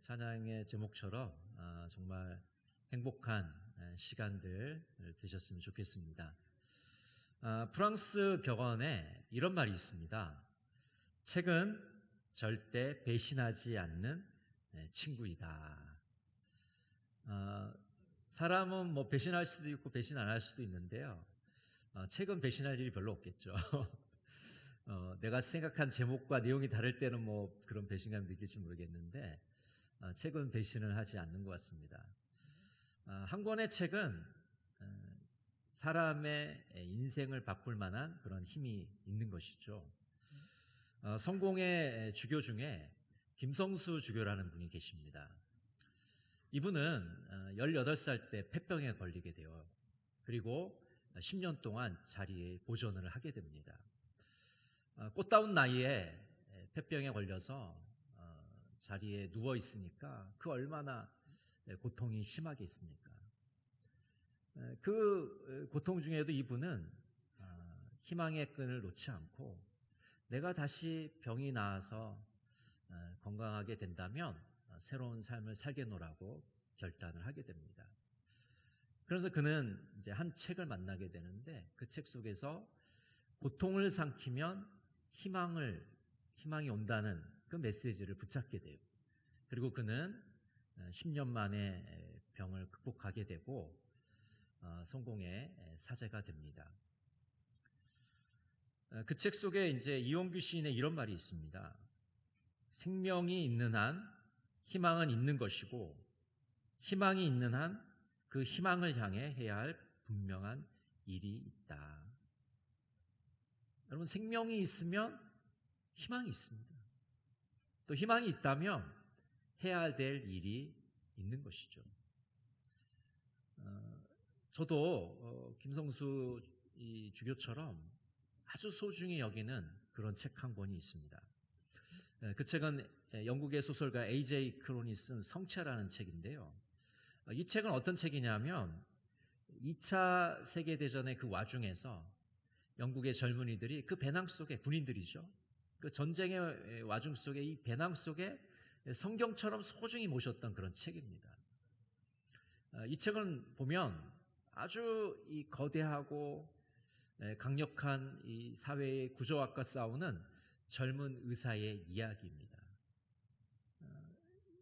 찬양의 제목처럼 정말 행복한 시간들 되셨으면 좋겠습니다. 프랑스 격언에 이런 말이 있습니다. 책은 절대 배신하지 않는 친구이다. 사람은 뭐 배신할 수도 있고 배신 안 할 수도 있는데요. 책은 배신할 일이 별로 없겠죠. 내가 생각한 제목과 내용이 다를 때는 뭐 그런 배신감이 느낄지 모르겠는데 책은 배신을 하지 않는 것 같습니다. 한 권의 책은 사람의 인생을 바꿀 만한 그런 힘이 있는 것이죠. 성공의 주교 중에 김성수 주교라는 분이 계십니다. 이분은 18살 때 폐병에 걸리게 돼요. 그리고 10년 동안 자리에 보존을 하게 됩니다. 꽃다운 나이에 폐병에 걸려서 자리에 누워 있으니까 그 얼마나 고통이 심하게 있습니까? 그 고통 중에도 이분은 희망의 끈을 놓지 않고 내가 다시 병이 나아서 건강하게 된다면 새로운 삶을 살겠노라고 결단을 하게 됩니다. 그래서 그는 이제 한 책을 만나게 되는데 그 책 속에서 고통을 삼키면 희망이 온다는 그 메시지를 붙잡게 돼요. 그리고 그는 10년 만에 병을 극복하게 되고 성공의 사제가 됩니다. 그 책 속에 이제 이용규 시인의 이런 말이 있습니다. 생명이 있는 한 희망은 있는 것이고 희망이 있는 한 그 희망을 향해 해야 할 분명한 일이 있다. 여러분, 생명이 있으면 희망이 있습니다. 또 희망이 있다면 해야 될 일이 있는 것이죠. 저도 김성수 이 주교처럼 아주 소중히 여기는 그런 책 한 권이 있습니다. 그 책은 영국의 소설가 A.J. 크론이 쓴 성체라는 책인데요. 이 책은 어떤 책이냐면 2차 세계대전의 그 와중에서 영국의 젊은이들이 그 배낭 속에, 군인들이죠, 그 전쟁의 와중 속에 이 배낭 속에 성경처럼 소중히 모셨던 그런 책입니다. 이 책은 보면 아주 이 거대하고 강력한 이 사회의 구조악과 싸우는 젊은 의사의 이야기입니다.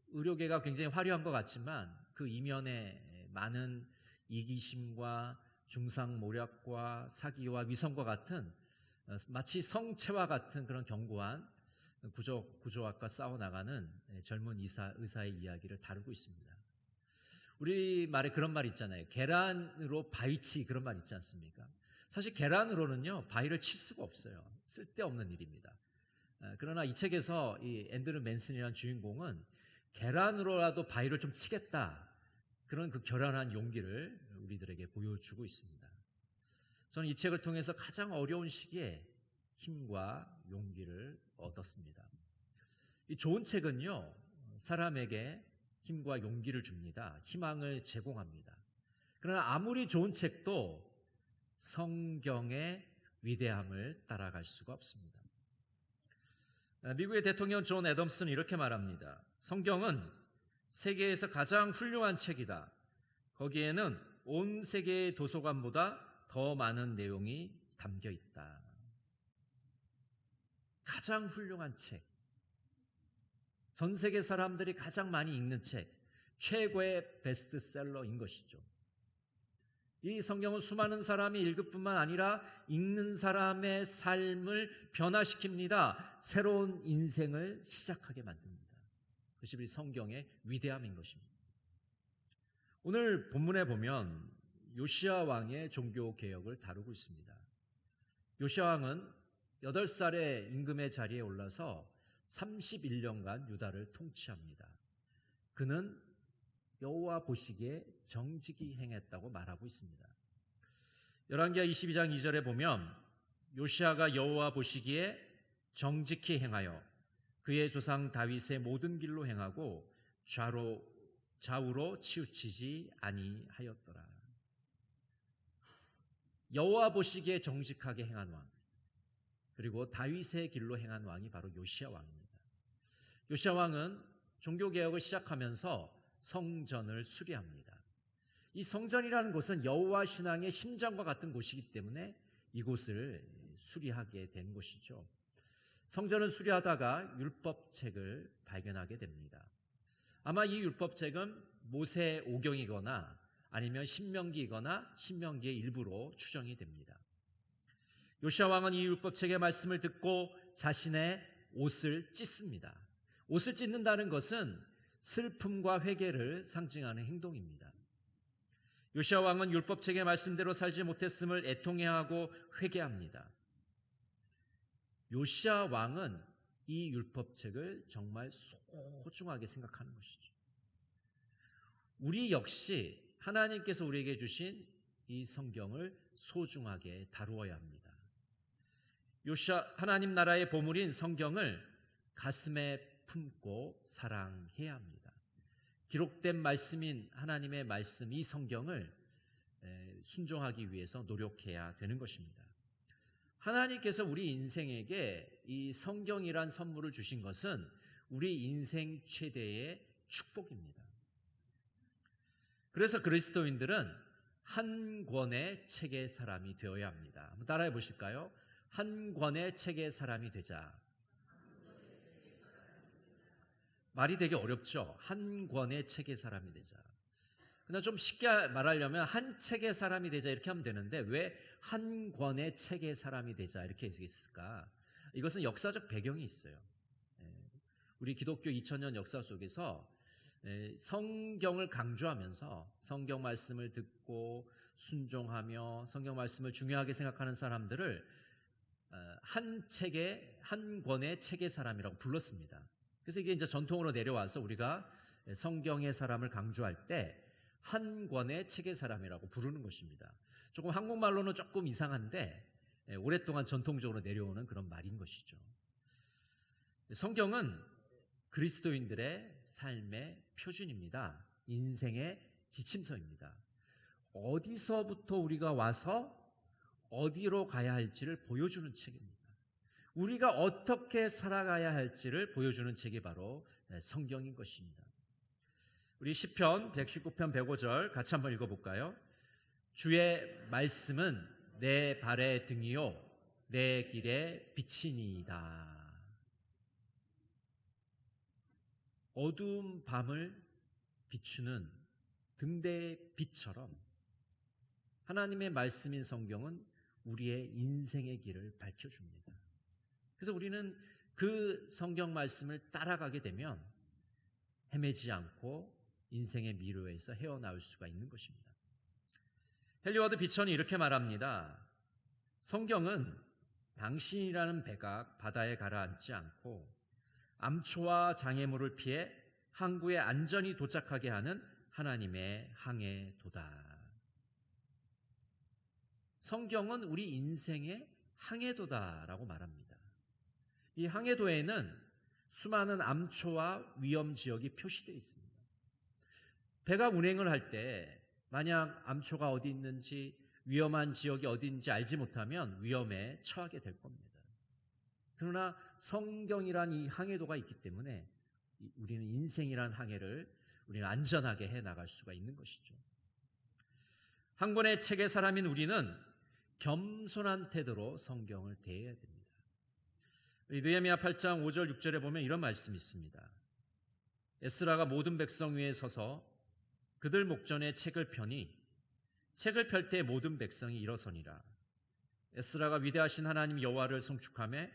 의료계가 굉장히 화려한 것 같지만 그 이면에 많은 이기심과 중상모략과 사기와 위선과 같은 마치 성체와 같은 그런 견고한 구조악과 싸워나가는 젊은 의사의 이야기를 다루고 있습니다. 우리말에 그런 말 있잖아요. 계란으로 바위치, 그런 말 있지 않습니까? 사실 계란으로는요 바위를 칠 수가 없어요. 쓸데없는 일입니다. 그러나 이 책에서 이 앤드류 맨슨이라는 주인공은 계란으로라도 바위를 좀 치겠다, 그런 그 결연한 용기를 우리들에게 보여주고 있습니다. 저는 이 책을 통해서 가장 어려운 시기에 힘과 용기를 얻었습니다. 이 좋은 책은요 사람에게 힘과 용기를 줍니다. 희망을 제공합니다. 그러나 아무리 좋은 책도 성경의 위대함을 따라갈 수가 없습니다. 미국의 대통령 존 애덤스는 이렇게 말합니다. 성경은 세계에서 가장 훌륭한 책이다. 거기에는 온 세계의 도서관보다 더 많은 내용이 담겨 있다. 가장 훌륭한 책, 전 세계 사람들이 가장 많이 읽는 책, 최고의 베스트셀러인 것이죠. 이 성경은 수많은 사람이 읽을 뿐만 아니라 읽는 사람의 삶을 변화시킵니다. 새로운 인생을 시작하게 만듭니다. 그것이 우리 성경의 위대함인 것입니다. 오늘 본문에 보면 요시야 왕의 종교개혁을 다루고 있습니다. 요시야 왕은 8살에 임금의 자리에 올라서 31년간 유다를 통치합니다. 그는 여호와 보시기에 정직히 행했다고 말하고 있습니다. 열왕기하 22장 2절에 보면 요시야가 여호와 보시기에 정직히 행하여 그의 조상 다윗의 모든 길로 행하고 좌우로 치우치지 아니하였더라. 여호와 보시기에 정직하게 행한 왕, 그리고 다윗의 길로 행한 왕이 바로 요시야 왕입니다. 요시야 왕은 종교개혁을 시작하면서 성전을 수리합니다. 이 성전이라는 곳은 여호와 신앙의 심장과 같은 곳이기 때문에 이곳을 수리하게 된 것이죠. 성전을 수리하다가 율법책을 발견하게 됩니다. 아마 이 율법책은 모세 오경이거나 아니면 신명기이거나 신명기의 일부로 추정이 됩니다. 요시야 왕은 이 율법책의 말씀을 듣고 자신의 옷을 찢습니다. 옷을 찢는다는 것은 슬픔과 회개를 상징하는 행동입니다. 요시야 왕은 율법책의 말씀대로 살지 못했음을 애통해하고 회개합니다. 요시야 왕은 이 율법책을 정말 소중하게 생각하는 것이죠. 우리 역시 하나님께서 우리에게 주신 이 성경을 소중하게 다루어야 합니다. 하나님 나라의 보물인 성경을 가슴에 품고 사랑해야 합니다. 기록된 말씀인 하나님의 말씀, 이 성경을 순종하기 위해서 노력해야 되는 것입니다. 하나님께서 우리 인생에게 이 성경이란 선물을 주신 것은 우리 인생 최대의 축복입니다. 그래서 그리스도인들은 한 권의 책의 사람이 되어야 합니다. 한번 따라해 보실까요? 한 권의 책의 사람이 되자. 말이 되게 어렵죠? 한 권의 책의 사람이 되자. 그냥 좀 쉽게 말하려면 한 책의 사람이 되자 이렇게 하면 되는데 왜 한 권의 책의 사람이 되자 이렇게 얘기했을까? 이것은 역사적 배경이 있어요. 우리 기독교 2000년 역사 속에서 성경을 강조하면서 성경 말씀을 듣고 순종하며 성경 말씀을 중요하게 생각하는 사람들을 한 권의 책의 사람이라고 불렀습니다. 그래서 이게 이제 전통으로 내려와서 우리가 성경의 사람을 강조할 때 한 권의 책의 사람이라고 부르는 것입니다. 조금 한국말로는 조금 이상한데 오랫동안 전통적으로 내려오는 그런 말인 것이죠. 성경은 그리스도인들의 삶의 표준입니다. 인생의 지침서입니다. 어디서부터 우리가 와서 어디로 가야 할지를 보여주는 책입니다. 우리가 어떻게 살아가야 할지를 보여주는 책이 바로 성경인 것입니다. 우리 시편 119편 105절 같이 한번 읽어볼까요? 주의 말씀은 내 발의 등이요 내 길의 빛이니이다. 어두운 밤을 비추는 등대의 빛처럼 하나님의 말씀인 성경은 우리의 인생의 길을 밝혀줍니다. 그래서 우리는 그 성경 말씀을 따라가게 되면 헤매지 않고 인생의 미로에서 헤어나올 수가 있는 것입니다. 헨리 비천이 이렇게 말합니다. 성경은 당신이라는 배가 바다에 가라앉지 않고 암초와 장애물을 피해 항구에 안전히 도착하게 하는 하나님의 항해도다. 성경은 우리 인생의 항해도다라고 말합니다. 이 항해도에는 수많은 암초와 위험 지역이 표시되어 있습니다. 배가 운행을 할 때 만약 암초가 어디 있는지 위험한 지역이 어디 있는지 알지 못하면 위험에 처하게 될 겁니다. 그러나 성경이란 이 항해도가 있기 때문에 우리는 인생이란 항해를 우리는 안전하게 해나갈 수가 있는 것이죠. 한 권의 책의 사람인 우리는 겸손한 태도로 성경을 대해야 됩니다. 느헤미야 8장 5절 6절에 보면 이런 말씀이 있습니다. 에스라가 모든 백성 위에 서서 그들 목전에 책을 펴니 책을 펼 때 모든 백성이 일어서니라. 에스라가 위대하신 하나님 여호와를 송축하며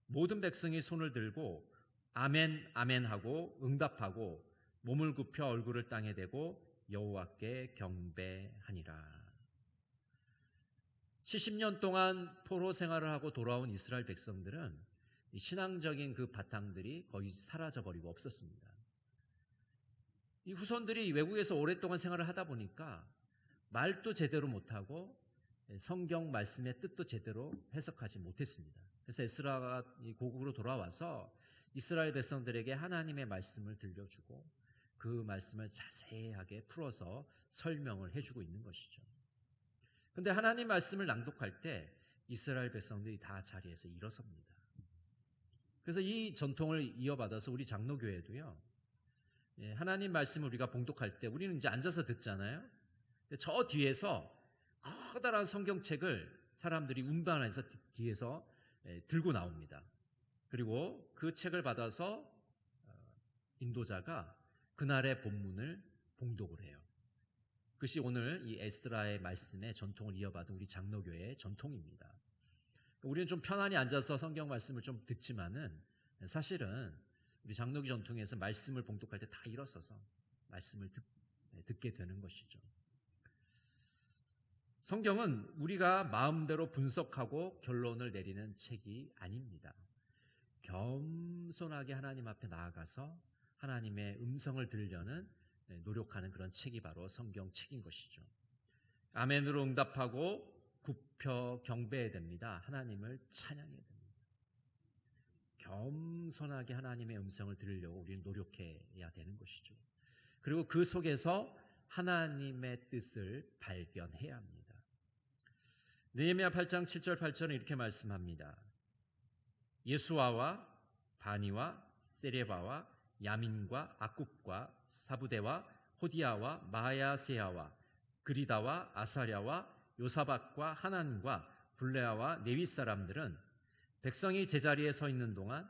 모든 백성이 손을 들고 아멘 아멘 하고 응답하고 몸을 굽혀 얼굴을 땅에 대고 여호와께 경배하니라. 70년 동안 포로 생활을 하고 돌아온 이스라엘 백성들은 신앙적인 그 바탕들이 거의 사라져버리고 없었습니다. 이 후손들이 외국에서 오랫동안 생활을 하다 보니까 말도 제대로 못하고 성경 말씀의 뜻도 제대로 해석하지 못했습니다. 그래서 에스라가 고국으로 돌아와서 이스라엘 백성들에게 하나님의 말씀을 들려주고 그 말씀을 자세하게 풀어서 설명을 해주고 있는 것이죠. 그런데 하나님 말씀을 낭독할 때 이스라엘 백성들이 다 자리에서 일어섭니다. 그래서 이 전통을 이어받아서 우리 장로교회도요, 하나님 말씀을 우리가 봉독할 때 우리는 이제 앉아서 듣잖아요. 근데 저 뒤에서 커다란 성경책을 사람들이 운반해서 뒤에서 들고 나옵니다. 그리고 그 책을 받아서 인도자가 그날의 본문을 봉독을 해요. 그것이 오늘 이 에스라의 말씀의 전통을 이어받은 우리 장로교회의 전통입니다. 우리는 좀 편안히 앉아서 성경 말씀을 좀 듣지만은 사실은 우리 장로교 전통에서 말씀을 봉독할 때 다 일어서서 말씀을 듣게 되는 것이죠. 성경은 우리가 마음대로 분석하고 결론을 내리는 책이 아닙니다. 겸손하게 하나님 앞에 나아가서 하나님의 음성을 들으려는 노력하는 그런 책이 바로 성경책인 것이죠. 아멘으로 응답하고 굽혀 경배해야 됩니다. 하나님을 찬양해야 됩니다. 겸손하게 하나님의 음성을 들으려고 우리는 노력해야 되는 것이죠. 그리고 그 속에서 하나님의 뜻을 발견해야 합니다. 느헤미야 8장 7절 8절은 이렇게 말씀합니다. 예수아와 바니와 세레바와 야민과 아굽과 사부대와 호디아와 마야세야와 그리다와 아사랴와 요사박과 하난과 블레아와 네위 사람들은 백성이 제자리에 서 있는 동안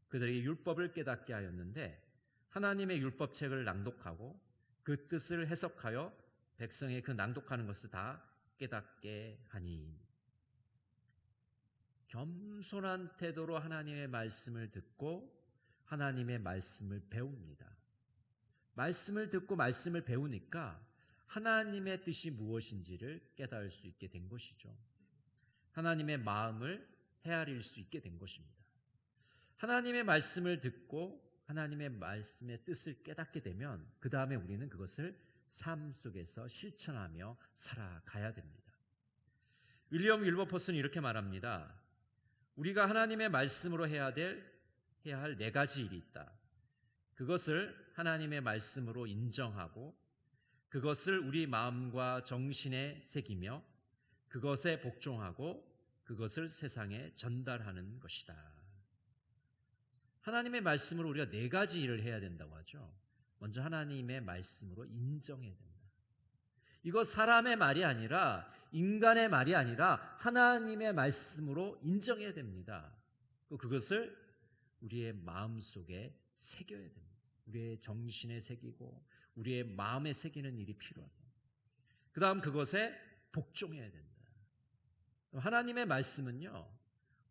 그들에게 율법을 깨닫게 하였는데 하나님의 율법책을 낭독하고 그 뜻을 해석하여 백성의 그 낭독하는 것을 다 깨닫게 하니. 겸손한 태도로 하나님의 말씀을 듣고 하나님의 말씀을 배웁니다. 말씀을 듣고 말씀을 배우니까 하나님의 뜻이 무엇인지를 깨달을 수 있게 된 것이죠. 하나님의 마음을 헤아릴 수 있게 된 것입니다. 하나님의 말씀을 듣고 하나님의 말씀의 뜻을 깨닫게 되면 그 다음에 우리는 그것을 삶 속에서 실천하며 살아가야 됩니다. 윌리엄 윌버포스는 이렇게 말합니다. 우리가 하나님의 말씀으로 해야 할 네 가지 일이 있다. 그것을 하나님의 말씀으로 인정하고 그것을 우리 마음과 정신에 새기며 그것에 복종하고 그것을 세상에 전달하는 것이다. 하나님의 말씀으로 우리가 네 가지 일을 해야 된다고 하죠. 먼저 하나님의 말씀으로 인정해야 된다. 이거 사람의 말이 아니라 인간의 말이 아니라 하나님의 말씀으로 인정해야 됩니다. 그것을 우리의 마음속에 새겨야 됩니다. 우리의 정신에 새기고 우리의 마음에 새기는 일이 필요하다. 그 다음 그것에 복종해야 된다. 하나님의 말씀은요,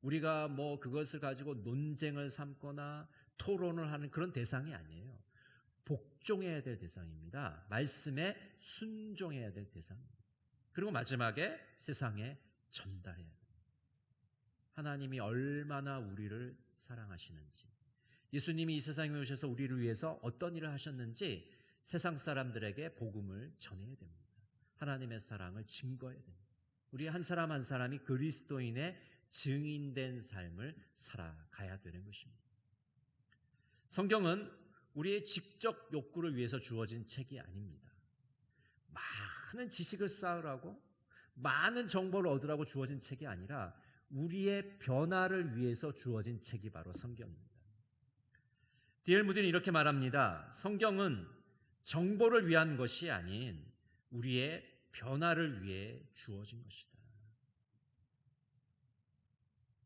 우리가 그것을 가지고 논쟁을 삼거나 토론을 하는 그런 대상이 아니에요. 복종해야 될 대상입니다. 말씀에 순종해야 될 대상입니다. 그리고 마지막에 세상에 전달해야 됩니다. 하나님이 얼마나 우리를 사랑하시는지, 예수님이 이 세상에 오셔서 우리를 위해서 어떤 일을 하셨는지 세상 사람들에게 복음을 전해야 됩니다. 하나님의 사랑을 증거해야 됩니다. 우리 한 사람 한 사람이 그리스도인의 증인된 삶을 살아가야 되는 것입니다. 성경은 우리의 직접 욕구를 위해서 주어진 책이 아닙니다. 많은 지식을 쌓으라고 많은 정보를 얻으라고 주어진 책이 아니라 우리의 변화를 위해서 주어진 책이 바로 성경입니다. D.L. 무디는 이렇게 말합니다. 성경은 정보를 위한 것이 아닌 우리의 변화를 위해 주어진 것이다.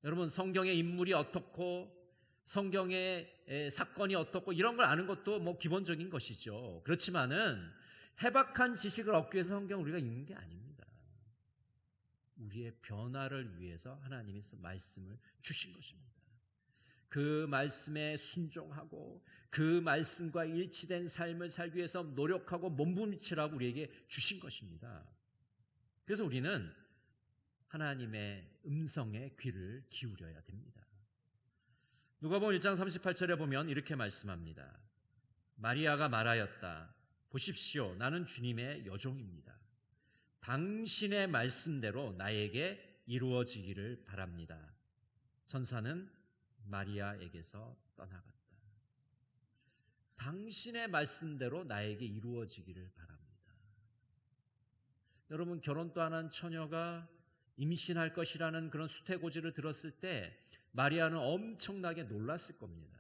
여러분, 성경의 인물이 어떻고 성경의 사건이 어떻고 이런 걸 아는 것도 기본적인 것이죠. 그렇지만은 해박한 지식을 얻기 위해서 성경을 우리가 읽는 게 아닙니다. 우리의 변화를 위해서 하나님이 말씀을 주신 것입니다. 그 말씀에 순종하고 그 말씀과 일치된 삶을 살기 위해서 노력하고 몸부림치라고 우리에게 주신 것입니다. 그래서 우리는 하나님의 음성에 귀를 기울여야 됩니다. 누가복음 1장 38절에 보면 이렇게 말씀합니다. 마리아가 말하였다. 보십시오. 나는 주님의 여종입니다. 당신의 말씀대로 나에게 이루어지기를 바랍니다. 천사는 마리아에게서 떠나갔다. 당신의 말씀대로 나에게 이루어지기를 바랍니다. 여러분, 결혼도 안 한 처녀가 임신할 것이라는 그런 수태고지를 들었을 때 마리아는 엄청나게 놀랐을 겁니다.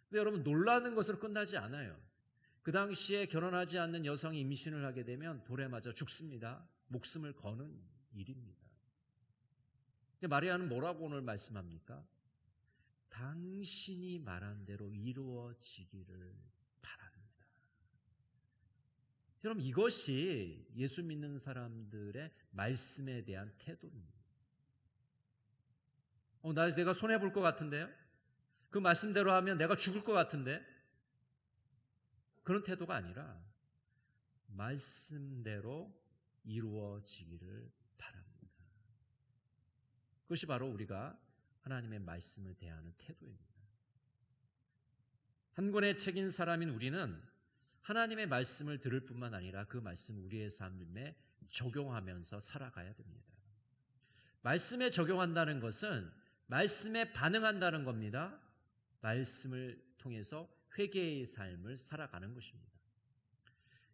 근데 여러분, 놀라는 것으로 끝나지 않아요. 그 당시에 결혼하지 않는 여성이 임신을 하게 되면 돌에 맞아 죽습니다. 목숨을 거는 일입니다. 근데 마리아는 뭐라고 오늘 말씀합니까? 당신이 말한 대로 이루어지기를 바랍니다. 여러분, 이것이 예수 믿는 사람들의 말씀에 대한 태도입니다. 내가 손해볼 것 같은데요? 그 말씀대로 하면 내가 죽을 것 같은데? 그런 태도가 아니라 말씀대로 이루어지기를 바랍니다. 그것이 바로 우리가 하나님의 말씀을 대하는 태도입니다. 한 권의 책인 사람인 우리는 하나님의 말씀을 들을 뿐만 아니라 그 말씀 우리의 삶에 적용하면서 살아가야 됩니다. 말씀에 적용한다는 것은 말씀에 반응한다는 겁니다. 말씀을 통해서 회개의 삶을 살아가는 것입니다.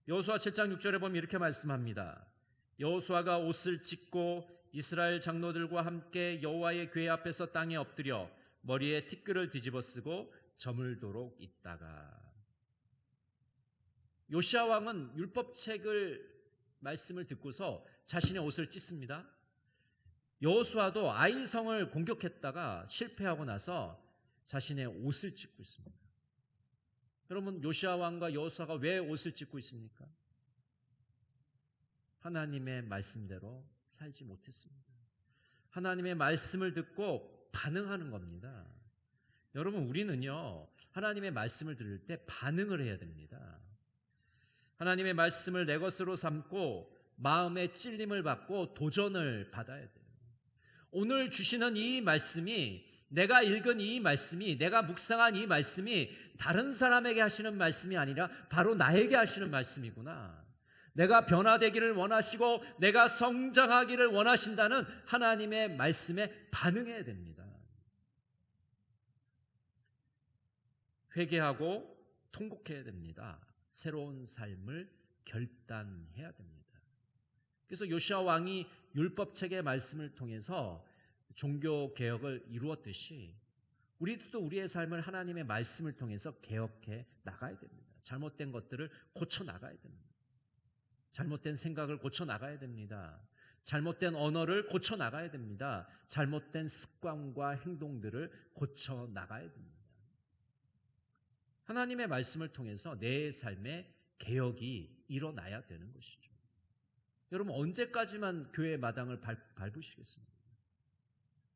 여호수아 7장 6절에 보면 이렇게 말씀합니다. 여호수아가 옷을 찢고 이스라엘 장로들과 함께 여호와의 궤 앞에서 땅에 엎드려 머리에 티끌을 뒤집어 쓰고 저물도록 있다가. 요시야 왕은 율법책을 말씀을 듣고서 자신의 옷을 찢습니다. 여호수아도 아이 성을 공격했다가 실패하고 나서 자신의 옷을 찢고 있습니다. 여러분, 요시야 왕과 여호수아가 왜 옷을 찢고 있습니까? 하나님의 말씀대로 살지 못했습니다. 하나님의 말씀을 듣고 반응하는 겁니다. 여러분, 우리는요, 하나님의 말씀을 들을 때 반응을 해야 됩니다. 하나님의 말씀을 내 것으로 삼고 마음의 찔림을 받고 도전을 받아야 돼요. 오늘 주시는 이 말씀이, 내가 읽은 이 말씀이, 내가 묵상한 이 말씀이 다른 사람에게 하시는 말씀이 아니라 바로 나에게 하시는 말씀이구나. 내가 변화되기를 원하시고 내가 성장하기를 원하신다는 하나님의 말씀에 반응해야 됩니다. 회개하고 통곡해야 됩니다. 새로운 삶을 결단해야 됩니다. 그래서 요시야 왕이 율법책의 말씀을 통해서 종교개혁을 이루었듯이 우리도 우리의 삶을 하나님의 말씀을 통해서 개혁해 나가야 됩니다. 잘못된 것들을 고쳐 나가야 됩니다. 잘못된 생각을 고쳐 나가야 됩니다. 잘못된 언어를 고쳐 나가야 됩니다. 잘못된 습관과 행동들을 고쳐 나가야 됩니다. 하나님의 말씀을 통해서 내 삶의 개혁이 일어나야 되는 것이죠. 여러분, 언제까지만 교회 마당을 밟으시겠습니까?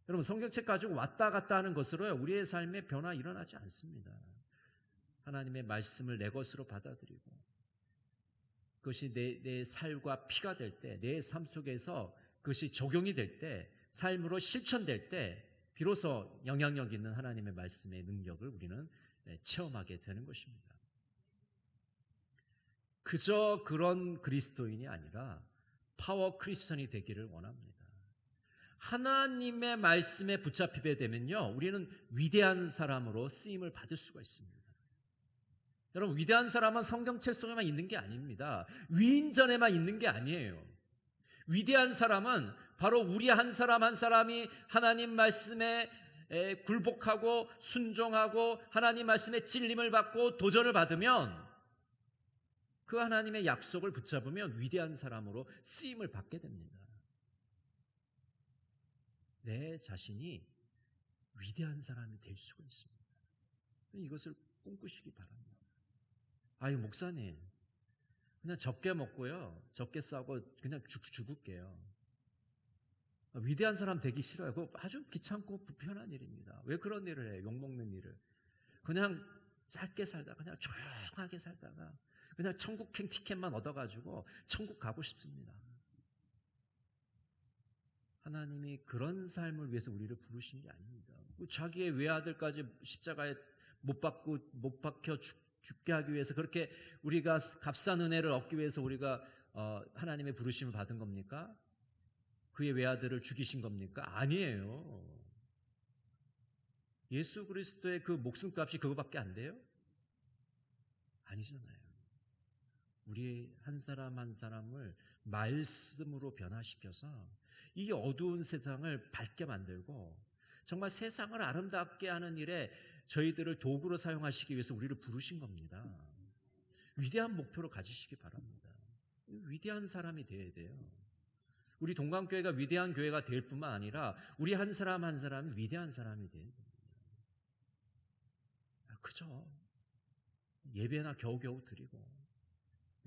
여러분, 성경책 가지고 왔다 갔다 하는 것으로 우리의 삶에 변화 일어나지 않습니다. 하나님의 말씀을 내 것으로 받아들이고 그것이 내 살과 피가 될 때, 내 삶 속에서 그것이 적용이 될 때, 삶으로 실천될 때 비로소 영향력 있는 하나님의 말씀의 능력을 우리는 체험하게 되는 것입니다. 그저 그런 그리스도인이 아니라 파워 크리스천이 되기를 원합니다. 하나님의 말씀에 붙잡히게 되면요, 우리는 위대한 사람으로 쓰임을 받을 수가 있습니다. 여러분, 위대한 사람은 성경책 속에만 있는 게 아닙니다. 위인전에만 있는 게 아니에요. 위대한 사람은 바로 우리 한 사람 한 사람이 하나님 말씀에 굴복하고 순종하고 하나님 말씀에 찔림을 받고 도전을 받으면 그 하나님의 약속을 붙잡으면 위대한 사람으로 쓰임을 받게 됩니다. 내 자신이 위대한 사람이 될 수가 있습니다. 이것을 꿈꾸시기 바랍니다. 아유, 목사님, 그냥 적게 먹고요, 적게 싸고 그냥 죽을게요. 위대한 사람 되기 싫어요. 그거 아주 귀찮고 불편한 일입니다. 왜 그런 일을 해요? 욕먹는 일을. 그냥 짧게 살다가, 그냥 조용하게 살다가 그냥 천국행 티켓만 얻어가지고 천국 가고 싶습니다. 하나님이 그런 삶을 위해서 우리를 부르신 게 아닙니다. 자기의 외아들까지 십자가에 못 박혀 죽게 하기 위해서, 그렇게 우리가 값싼 은혜를 얻기 위해서 우리가 하나님의 부르심을 받은 겁니까? 그의 외아들을 죽이신 겁니까? 아니에요. 예수 그리스도의 그 목숨값이 그거밖에 안 돼요? 아니잖아요. 우리 한 사람 한 사람을 말씀으로 변화시켜서 이 어두운 세상을 밝게 만들고 정말 세상을 아름답게 하는 일에 저희들을 도구로 사용하시기 위해서 우리를 부르신 겁니다. 위대한 목표를 가지시기 바랍니다. 위대한 사람이 되어야 돼요. 우리 동강교회가 위대한 교회가 될 뿐만 아니라 우리 한 사람 한 사람이 위대한 사람이 돼야 됩니다. 그죠? 예배나 겨우겨우 드리고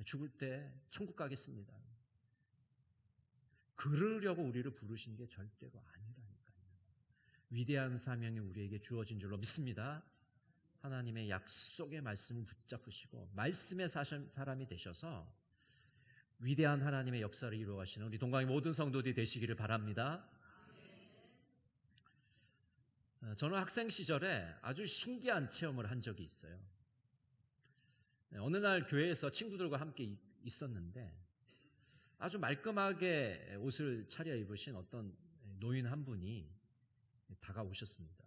죽을 때 천국 가겠습니다. 그러려고 우리를 부르신 게 절대로 아니라니까요. 위대한 사명이 우리에게 주어진 줄로 믿습니다. 하나님의 약속의 말씀을 붙잡으시고 말씀의 사람이 되셔서 위대한 하나님의 역사를 이루어가시는 우리 동강의 모든 성도들이 되시기를 바랍니다. 저는 학생 시절에 아주 신기한 체험을 한 적이 있어요. 어느 날 교회에서 친구들과 함께 있었는데 아주 말끔하게 옷을 차려입으신 어떤 노인 한 분이 다가오셨습니다.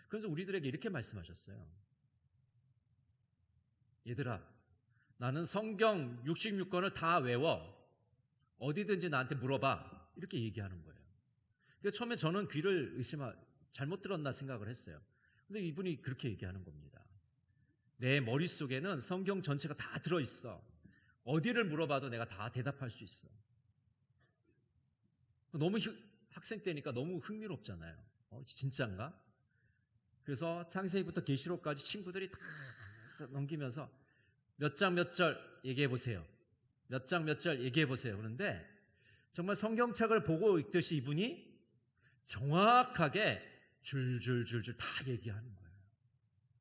그래서 우리들에게 이렇게 말씀하셨어요. 얘들아, 나는 성경 66권을 다 외워. 어디든지 나한테 물어봐. 이렇게 얘기하는 거예요. 그래서 처음에 저는 귀를 잘못 들었나 생각을 했어요. 근데 이분이 그렇게 얘기하는 겁니다. 내 머릿속에는 성경 전체가 다 들어있어. 어디를 물어봐도 내가 다 대답할 수 있어. 너무 학생 때니까 너무 흥미롭잖아요. 진짠가? 그래서 창세기부터 계시록까지 친구들이 다 넘기면서 몇 장 몇 절 얘기해 보세요. 몇 장 몇 절 얘기해 보세요. 그런데 정말 성경책을 보고 읽듯이 이분이 정확하게 줄줄줄줄 다 얘기하는 거예요.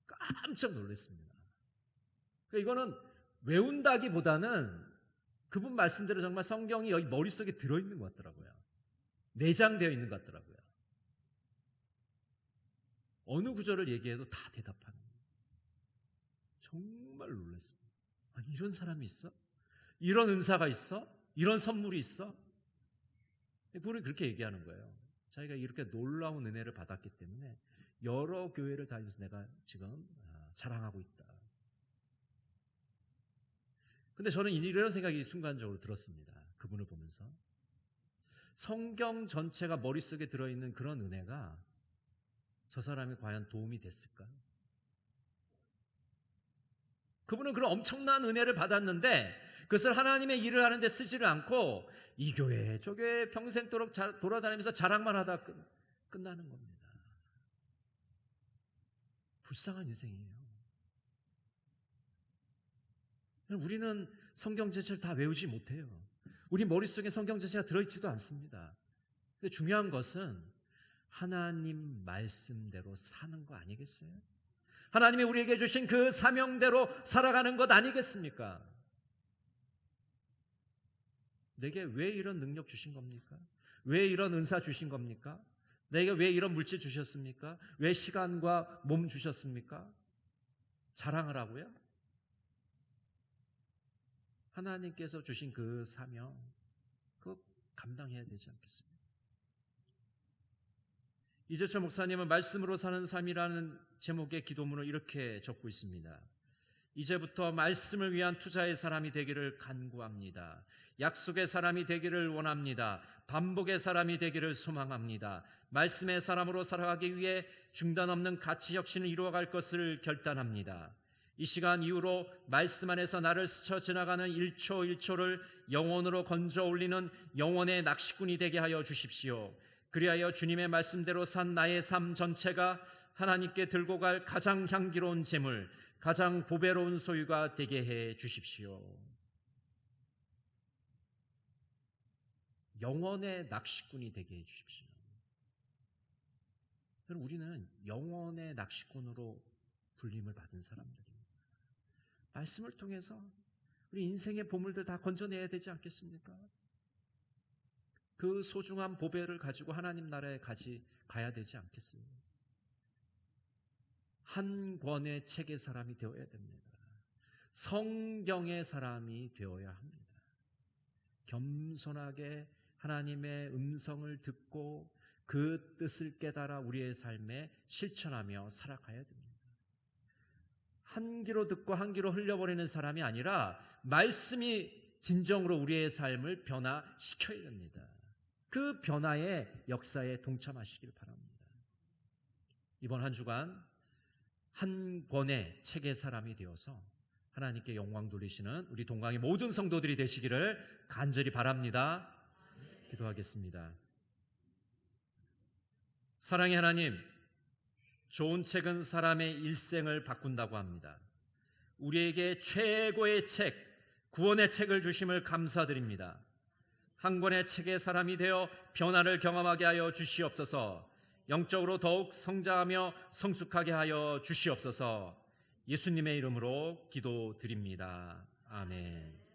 깜짝 놀랐습니다. 그러니까 이거는 외운다기보다는 그분 말씀대로 정말 성경이 여기 머릿속에 들어있는 것 같더라고요. 내장되어 있는 것 같더라고요. 어느 구절을 얘기해도 다 대답하는 거예요. 정말 놀랐습니다. 아니, 이런 사람이 있어? 이런 은사가 있어? 이런 선물이 있어? 그분이 그렇게 얘기하는 거예요. 자기가 이렇게 놀라운 은혜를 받았기 때문에 여러 교회를 다니면서 내가 지금 자랑하고 있다. 근데 저는 이런 생각이 순간적으로 들었습니다. 그분을 보면서. 성경 전체가 머릿속에 들어있는 그런 은혜가 저 사람이 과연 도움이 됐을까? 그분은 그런 엄청난 은혜를 받았는데 그것을 하나님의 일을 하는데 쓰지를 않고 이 교회 저 교회 평생도록 돌아다니면서 자랑만 하다 끝나는 겁니다. 불쌍한 인생이에요. 우리는 성경 전체를 다 외우지 못해요. 우리 머릿속에 성경 전체가 들어있지도 않습니다. 근데 중요한 것은 하나님 말씀대로 사는 거 아니겠어요? 하나님이 우리에게 주신 그 사명대로 살아가는 것 아니겠습니까? 내게 왜 이런 능력 주신 겁니까? 왜 이런 은사 주신 겁니까? 내게 왜 이런 물질 주셨습니까? 왜 시간과 몸 주셨습니까? 자랑을 하고요? 하나님께서 주신 그 사명, 그거 감당해야 되지 않겠습니까? 이재철 목사님은 말씀으로 사는 삶이라는 제목의 기도문을 이렇게 적고 있습니다. 이제부터 말씀을 위한 투자의 사람이 되기를 간구합니다. 약속의 사람이 되기를 원합니다. 반복의 사람이 되기를 소망합니다. 말씀의 사람으로 살아가기 위해 중단 없는 가치 혁신을 이루어갈 것을 결단합니다. 이 시간 이후로 말씀 안에서 나를 스쳐 지나가는 1초 1초를 영혼으로 건져 올리는 영혼의 낚시꾼이 되게 하여 주십시오. 그리하여 주님의 말씀대로 산 나의 삶 전체가 하나님께 들고 갈 가장 향기로운 재물, 가장 보배로운 소유가 되게 해 주십시오. 영혼의 낚시꾼이 되게 해 주십시오. 우리는 영혼의 낚시꾼으로 불림을 받은 사람들입니다. 말씀을 통해서 우리 인생의 보물들 다 건져내야 되지 않겠습니까? 그 소중한 보배를 가지고 하나님 나라에 가야 되지 않겠습니까? 한 권의 책의 사람이 되어야 됩니다. 성경의 사람이 되어야 합니다. 겸손하게 하나님의 음성을 듣고 그 뜻을 깨달아 우리의 삶에 실천하며 살아가야 됩니다. 한 귀로 듣고 한 귀로 흘려버리는 사람이 아니라 말씀이 진정으로 우리의 삶을 변화시켜야 됩니다. 그 변화의 역사에 동참하시길 바랍니다. 이번 한 주간 한 권의 책의 사람이 되어서 하나님께 영광 돌리시는 우리 동강의 모든 성도들이 되시기를 간절히 바랍니다. 기도하겠습니다. 사랑의 하나님, 좋은 책은 사람의 일생을 바꾼다고 합니다. 우리에게 최고의 책, 구원의 책을 주심을 감사드립니다. 한 권의 책의 사람이 되어 변화를 경험하게 하여 주시옵소서. 영적으로 더욱 성장하며 성숙하게 하여 주시옵소서. 예수님의 이름으로 기도드립니다. 아멘.